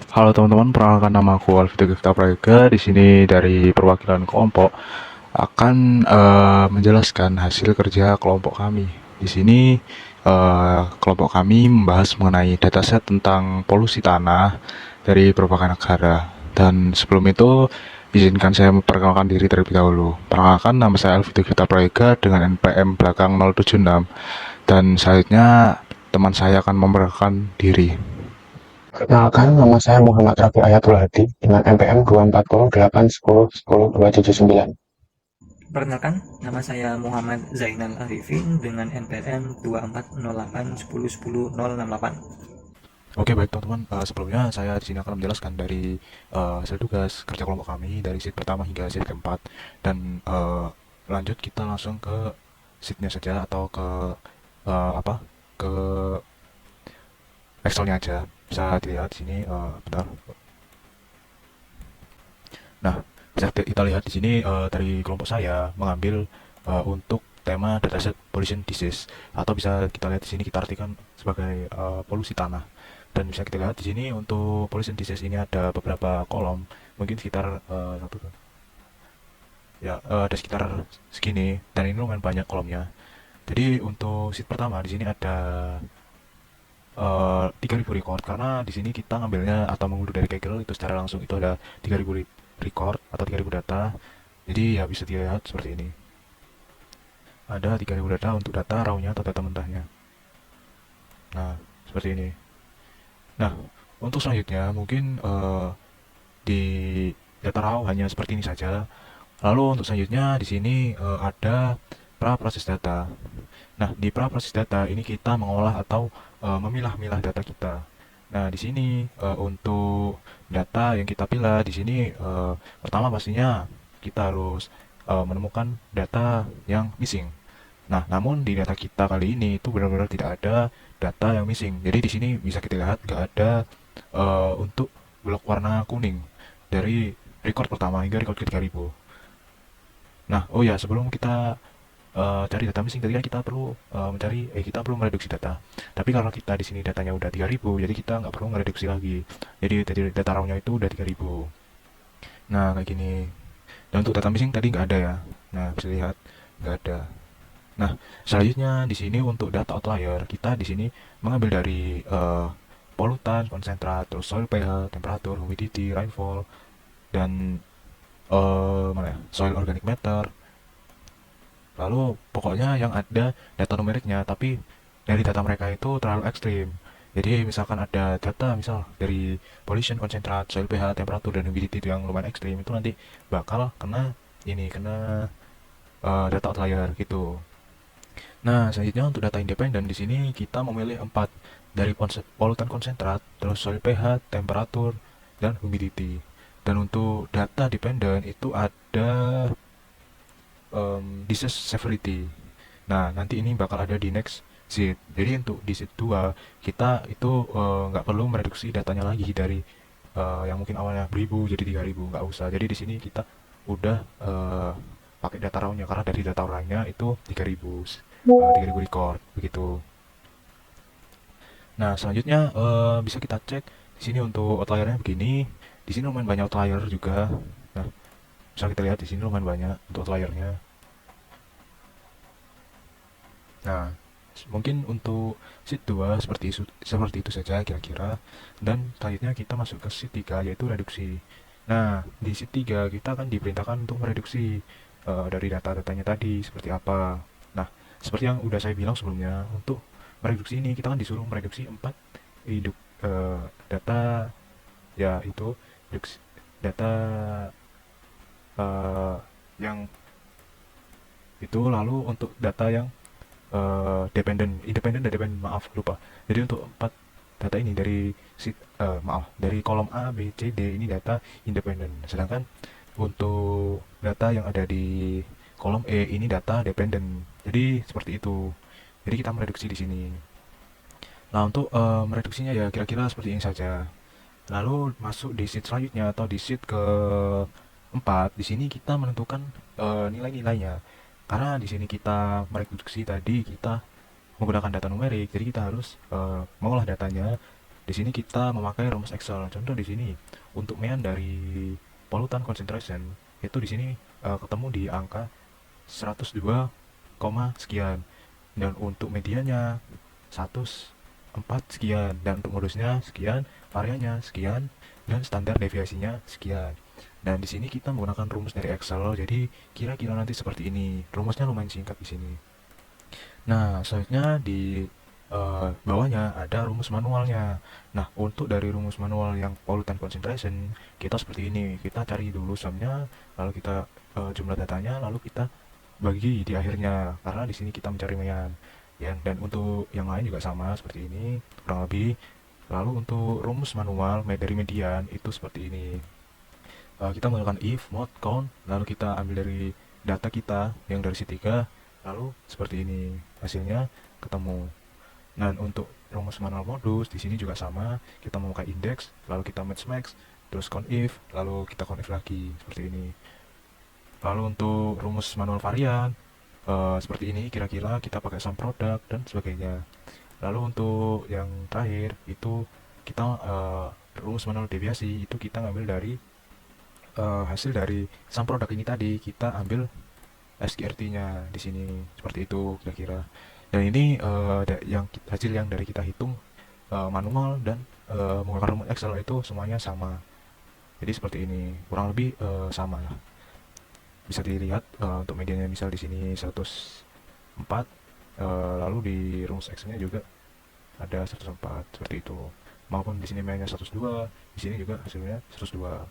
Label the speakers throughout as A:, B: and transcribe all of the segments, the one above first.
A: Halo teman-teman, perkenalkan nama aku Alvito Gifta Prayoga. Di sini dari perwakilan kelompok akan menjelaskan hasil kerja kelompok kami. Di sini kelompok kami membahas mengenai dataset tentang polusi tanah dari berbagai negara. Dan sebelum itu, izinkan saya memperkenalkan diri terlebih dahulu. Perkenalkan, nama saya Alvito Gifta Prayoga dengan NPM belakang 076. Dan selanjutnya teman saya akan memperkenalkan diri.
B: Perkenalkan, nama saya Muhammad Rafi Ayatul Hadi dengan NPM 24081010279.
C: Perkenalkan, nama saya Muhammad Zainal Arifin dengan NPM 2408110068.
A: Oke baik teman-teman. Sebelumnya saya di sini akan menjelaskan dari hasil tugas kerja kelompok kami dari sheet pertama hingga sheet keempat, dan lanjut kita langsung ke sheetnya saja atau ke apa, ke Excelnya aja. Bisa dilihat di sini, bentar. Nah, bisa kita lihat di sini dari kelompok saya mengambil untuk tema dataset pollution disease, atau bisa kita lihat di sini kita artikan sebagai polusi tanah. Dan bisa kita lihat di sini untuk pollution disease ini ada beberapa kolom, mungkin sekitar satu, ya ada sekitar segini, dan ini lumayan banyak kolomnya. Jadi untuk sheet pertama di sini ada 3.000 record, karena di sini kita ngambilnya atau mengunduh dari Kaggle itu secara langsung, itu ada 3.000 record atau 3.000 data. Jadi ya bisa dilihat seperti ini. Ada 3.000 data untuk data raw-nya atau data mentahnya. Nah, seperti ini. Nah, untuk selanjutnya mungkin di data raw hanya seperti ini saja. Lalu untuk selanjutnya di sini ada pra proses data. Nah, di pra proses data ini kita mengolah atau memilah-milah data kita. Nah, di sini untuk data yang kita pilih di sini, pertama pastinya kita harus menemukan data yang missing. Nah, namun di data kita kali ini itu benar-benar tidak ada data yang missing. Jadi di sini bisa kita lihat nggak ada untuk blok warna kuning dari record pertama hingga record ke 3.000. Nah, oh ya, sebelum kita cari data missing tadi kan kita perlu kita perlu mereduksi data. Tapi kalau kita di sini datanya udah 3.000, jadi kita nggak perlu mereduksi lagi. Jadi data raw-nya itu udah 3.000. Nah, kayak gini. Dan untuk data missing tadi nggak ada ya. Nah, bisa lihat nggak ada. Nah, selanjutnya di sini untuk data outlier, kita di sini mengambil dari polutan, konsentrat, terus soil pH, temperatur, humidity, rainfall, dan mana ya, soil organic matter. Lalu pokoknya yang ada data numeriknya, tapi dari data mereka itu terlalu ekstrim. Jadi misalkan ada data misal dari pollution, konsentrat, soil pH, temperatur, dan humidity itu yang lumayan ekstrim, itu nanti bakal kena data outlier gitu. Nah, selanjutnya untuk data independen di sini kita memilih 4 dari polutan konsentrat, terus soil pH, temperatur, dan humidity. Dan untuk data dependen itu ada disease severity. Nah, nanti ini bakal ada di next sheet. Jadi untuk di sheet 2 kita itu nggak perlu mereduksi datanya lagi dari yang mungkin awalnya 1.000 jadi 3.000, nggak usah. Jadi di sini kita udah pakai data raw-nya, karena dari data raw-nya itu 3.000, 3.000 record begitu. Nah, selanjutnya bisa kita cek di sini untuk outliernya begini. Di sini lumayan banyak outlier juga. Nah, bisa kita lihat di sini lumayan banyak untuk outliernya. Nah, mungkin untuk sheet 2 seperti itu saja kira-kira. Dan selanjutnya kita masuk ke sheet 3, yaitu reduksi. Nah, di sheet 3 kita akan diperintahkan untuk mereduksi dari data-datanya tadi seperti apa. Nah, seperti yang udah saya bilang sebelumnya, untuk mereduksi ini kita kan disuruh mereduksi 4 hidup data, ya itu data eh, yang itu. Lalu untuk data yang independen dan dependent, maaf lupa. Jadi untuk 4 data ini dari dari kolom A, B, C, D ini data independen. Sedangkan untuk data yang ada di kolom E ini data dependent. Jadi seperti itu. Jadi kita mereduksi di sini. Nah, untuk mereduksinya ya kira-kira seperti ini saja. Lalu masuk di sheet selanjutnya atau di sheet ke 4, di sini kita menentukan nilai-nilainya. Karena di sini kita mereduksi tadi kita menggunakan data numerik, jadi kita harus mengolah datanya Di sini kita memakai rumus Excel. Contoh di sini untuk mean dari pollutant concentration itu di sini ketemu di angka 102, sekian, dan untuk medianya 104 sekian, dan untuk modusnya sekian, variannya sekian, dan standar deviasinya sekian. Dan di sini kita menggunakan rumus dari Excel, jadi kira-kira nanti seperti ini. Rumusnya lumayan singkat di sini. Nah, selanjutnya di bawahnya ada rumus manualnya. Nah, untuk dari rumus manual yang pollutant concentration, kita seperti ini. Kita cari dulu sumnya, lalu kita jumlah datanya, lalu kita bagi di akhirnya. Karena di sini kita mencari mean. Ya, dan untuk yang lain juga sama seperti ini, kurang lebih. Lalu untuk rumus manual dari median itu seperti ini. Kita menggunakan if, mod, count, lalu kita ambil dari data kita yang dari C3, lalu seperti ini hasilnya ketemu. Dan untuk rumus manual modus di sini juga sama, kita memakai index, lalu kita match max, terus count if, lalu kita count if lagi seperti ini. Lalu untuk rumus manual varian seperti ini, kira-kira kita pakai sum product dan sebagainya. Lalu untuk yang terakhir itu kita rumus manual deviasi itu kita ngambil dari hasil dari sum product ini tadi, kita ambil SQRT-nya di sini seperti itu kira-kira. Dan ini hasil yang dari kita hitung manual dan menggunakan rumus Excel itu semuanya sama. Jadi seperti ini, kurang lebih sama lah. Bisa dilihat untuk medianya misal di sini 104, lalu di rumus Excel-nya juga ada 104 seperti itu. Maupun di sini medianya 102, di sini juga hasilnya 102.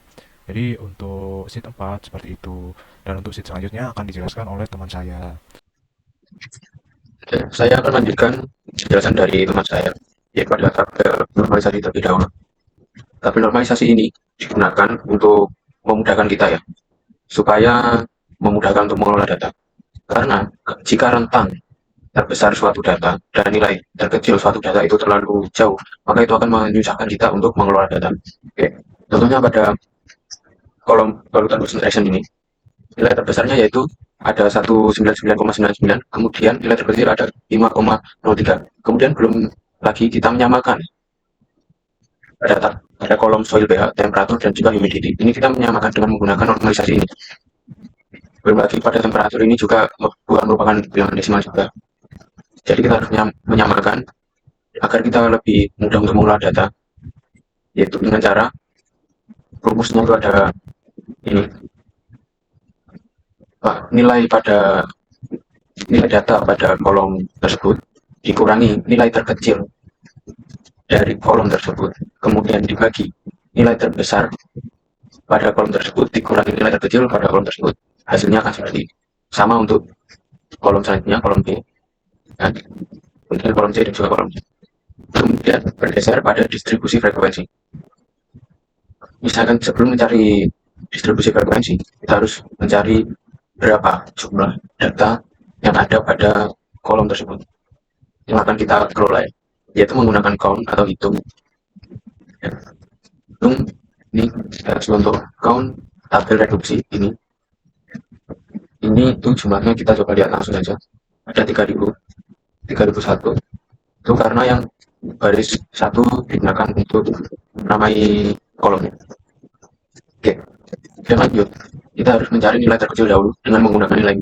A: Jadi untuk sheet 4 seperti itu. Dan untuk sheet selanjutnya akan dijelaskan oleh teman saya.
B: Oke, saya akan lanjutkan penjelasan dari teman saya, yaitu adalah tabel normalisasi terlebih dahulu. Tabel normalisasi ini digunakan untuk memudahkan kita ya, supaya memudahkan untuk mengelola data. Karena jika rentang terbesar suatu data dan nilai terkecil suatu data itu terlalu jauh, maka itu akan menyusahkan kita untuk mengelola data. Oke, contohnya pada kolom pollutant concentration ini, nilai terbesarnya yaitu ada 199,99, kemudian nilai terkecil ada 5,03. Kemudian belum lagi kita menyamakan pada kolom soil pH, temperatur, dan juga humidity. Ini kita menyamakan dengan menggunakan normalisasi ini. Belum lagi pada temperatur ini juga bukan merupakan bilangan desimal juga. Jadi kita harus menyamakan agar kita lebih mudah untuk mengolah data, yaitu dengan cara rumusnya itu ada ini, nilai data pada kolom tersebut dikurangi nilai terkecil dari kolom tersebut, kemudian dibagi nilai terbesar pada kolom tersebut dikurangi nilai terkecil pada kolom tersebut. Hasilnya akan seperti sama untuk kolom selanjutnya, kolom B, dan kemudian kolom C dan juga kolom D. Kemudian bergeser pada distribusi frekuensi. Misalkan sebelum mencari distribusi frekuensi, kita harus mencari berapa jumlah data yang ada pada kolom tersebut yang akan kita kelola, yaitu menggunakan count atau hitung. Hitung ini untuk count tabel reduksi ini itu jumlahnya kita coba lihat langsung saja, ada 3001. Itu karena yang baris 1 digunakan untuk menamai kolomnya. Oke, dan lanjut, kita harus mencari nilai terkecil dahulu dengan menggunakan nilai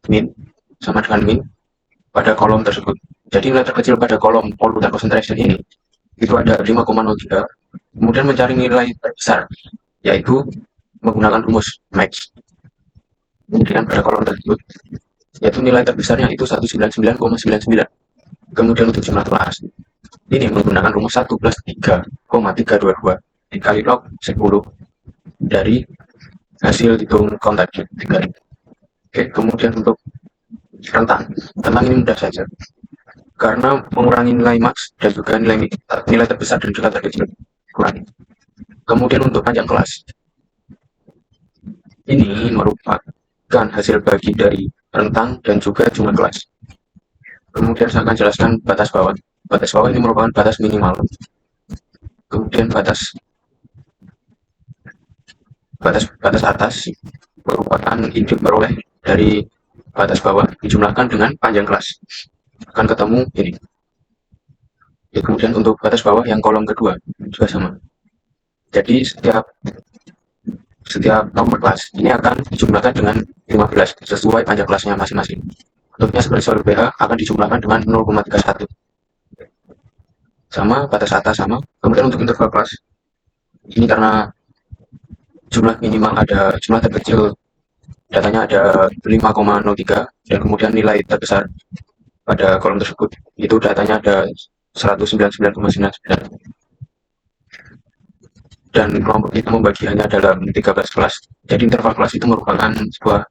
B: min sama dengan min pada kolom tersebut. Jadi nilai terkecil pada kolom pollutant concentration ini itu ada 5,03. Kemudian mencari nilai terbesar, yaitu menggunakan rumus max. Kemudian pada kolom tersebut, yaitu nilai terbesarnya itu 199,99. Kemudian untuk jumlah kelas, ini menggunakan rumus 1 plus 3,322 dikali log 10 dari hasil hitung count tadi 3. Oke, kemudian untuk rentang ini mudah saja, karena mengurangi nilai max dan juga nilai terbesar dan juga terkecil kurangi. Kemudian untuk panjang kelas, ini merupakan hasil bagi dari rentang dan juga jumlah kelas. Kemudian saya akan jelaskan batas bawah. Batas bawah ini merupakan batas minimal. Kemudian batas atas merupakan induk peroleh dari batas bawah dijumlahkan dengan panjang kelas. Akan ketemu ini. Kemudian untuk batas bawah yang kolom kedua juga sama. Jadi setiap nomor kelas ini akan dijumlahkan dengan 15 sesuai panjang kelasnya masing-masing. Bentuknya seperti soal BH akan dijumlahkan dengan 0,31 sama, batas atas sama. Kemudian untuk interval kelas ini karena jumlah terkecil datanya ada 5,03 dan kemudian nilai terbesar pada kolom tersebut itu datanya ada 199,99 dan kelompok kita membagiannya dalam 13 kelas. Jadi interval kelas itu merupakan sebuah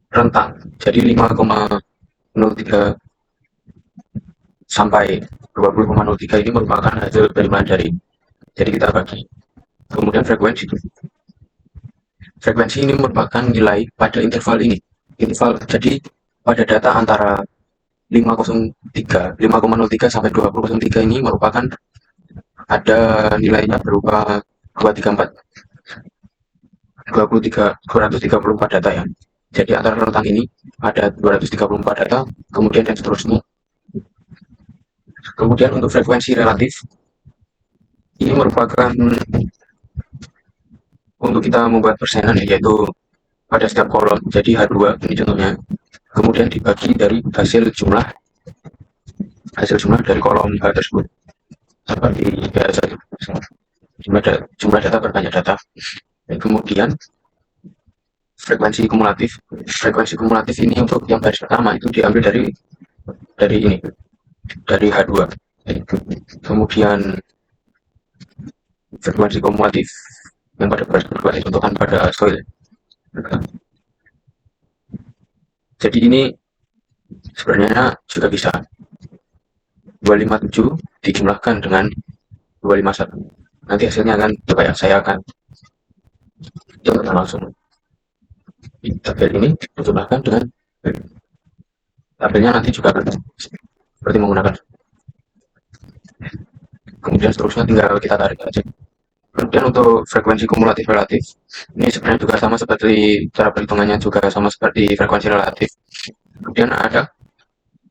B: rentang. Jadi 5,03 sampai 20,03 ini merupakan hasil penerimaan dari. Jadi kita bagi. Kemudian frekuensi ini merupakan nilai pada interval ini. Jadi pada data antara 5,03 sampai 20,03 ini merupakan ada nilainya berupa 234 data ya. Jadi antara rentang ini ada 234 data, kemudian dan seterusnya. Kemudian untuk frekuensi relatif ini merupakan untuk kita membuat persenan yaitu pada setiap kolom. Jadi H2 ini contohnya. Kemudian dibagi dari hasil jumlah dari kolom H tersebut. Seperti biasa jumlah data per banyak data. Dan kemudian frekuensi kumulatif ini untuk yang baris pertama itu diambil dari H2. Kemudian frekuensi kumulatif yang pada baris kedua ditentukan pada soil. Jadi ini sebenarnya juga bisa 257 dijumlahkan dengan 251. Nanti hasilnya akan coba ya, saya akan coba langsung. Tabel ini dijumlahkan dengan tabelnya nanti juga akan seperti menggunakan. Kemudian seterusnya tinggal kita tarik aja. Kemudian untuk frekuensi kumulatif relatif ini sebenarnya juga sama seperti cara perhitungannya juga sama seperti frekuensi relatif. Kemudian ada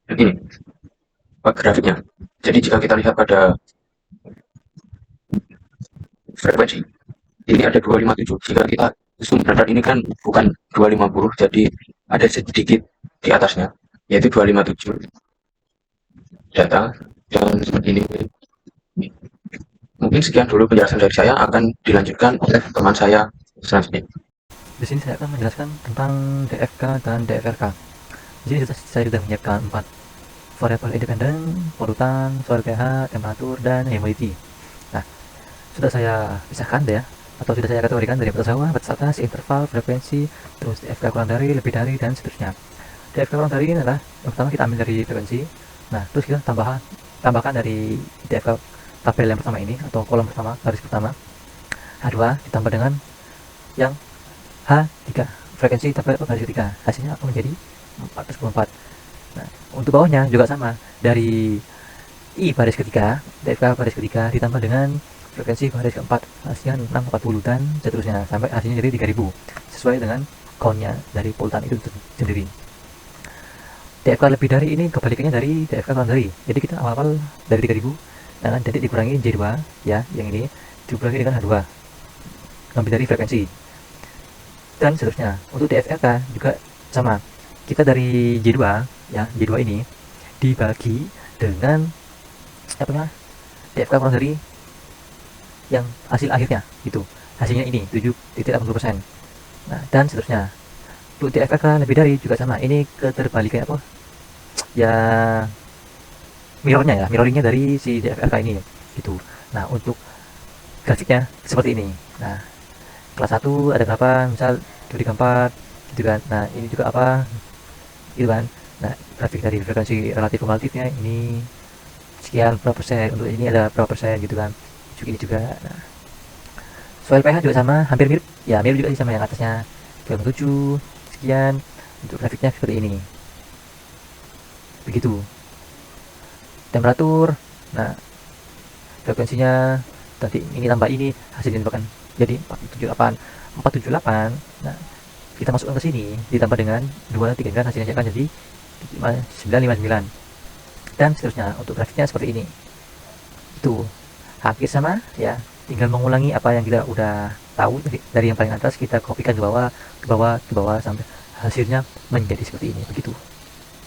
B: ini grafiknya. Jadi jika kita lihat pada frekuensi ini ada 257. Jika kita zoom benar ini kan bukan 250, jadi ada sedikit di atasnya yaitu 257 data dan seperti ini. Mungkin sekian dulu penjelasan dari saya, akan dilanjutkan oleh teman saya selanjutnya.
C: Di sini saya akan menjelaskan tentang DFK dan DFRK. Di sini saya sudah menyiapkan 4 variabel independen: polutan, soil pH, temperatur, dan humidity. Nah, sudah saya pisahkan ya, atau sudah saya kategorikan dari batas bawah, batas atas, interval, frekuensi, terus DFK kurang dari, lebih dari, dan seterusnya. DFK kurang dari ini adalah yang pertama kita ambil dari frekuensi. Nah, terus kita tambahkan dari DFK tabel yang pertama ini atau kolom pertama, garis pertama, H2 ditambah dengan yang H3, frekuensi tabel garis ketiga, hasilnya akan menjadi 424. Nah, untuk bawahnya juga sama, dari I baris ketiga, DFK baris ketiga ditambah dengan frekuensi baris keempat, hasilnya 640 dan seterusnya sampai hasilnya jadi 3000 sesuai dengan countnya dari polutan itu sendiri. DFK lebih dari ini kebalikannya dari DFK kurang dari. Jadi kita awal-awal dari 3000, nah jadi dikurangi J2 ya, yang ini dikurangi dengan H2 lebih dari frekuensi dan seterusnya. Untuk DFRK juga sama, kita dari J2 ya, J2 ini dibagi dengan DFK kurang dari yang hasil akhirnya itu, hasilnya ini 7,80%. Nah, dan seterusnya. Untuk DFRK lebih dari juga sama, ini keterbalikannya apa ya, mirroringnya dari si DFRK ini gitu. Nah, untuk grafiknya seperti ini. Nah, kelas 1 ada berapa, misal 2,4 gitu kan. Nah, ini juga apa gitu kan. Nah, grafik dari frekuensi relatif kumulatifnya ini sekian berapa persen, untuk ini ada berapa persen gitu kan. Ini juga. Nah, soil pH juga sama, hampir mirip ya, mirip juga sama yang atasnya 27 sekian. Untuk grafiknya seperti ini begitu. Temperatur, nah frekuensinya tadi ini tambah ini, hasilnya bahkan jadi 478. Nah, kita masukkan ke sini ditambah dengan 2 3 kan, hasilnya akan jadi 959. dan seterusnya. Untuk grafiknya seperti ini. Itu hampir sama ya, tinggal mengulangi apa yang kita udah tahu dari yang paling atas, kita kopikan ke bawah sampai hasilnya menjadi seperti ini, begitu.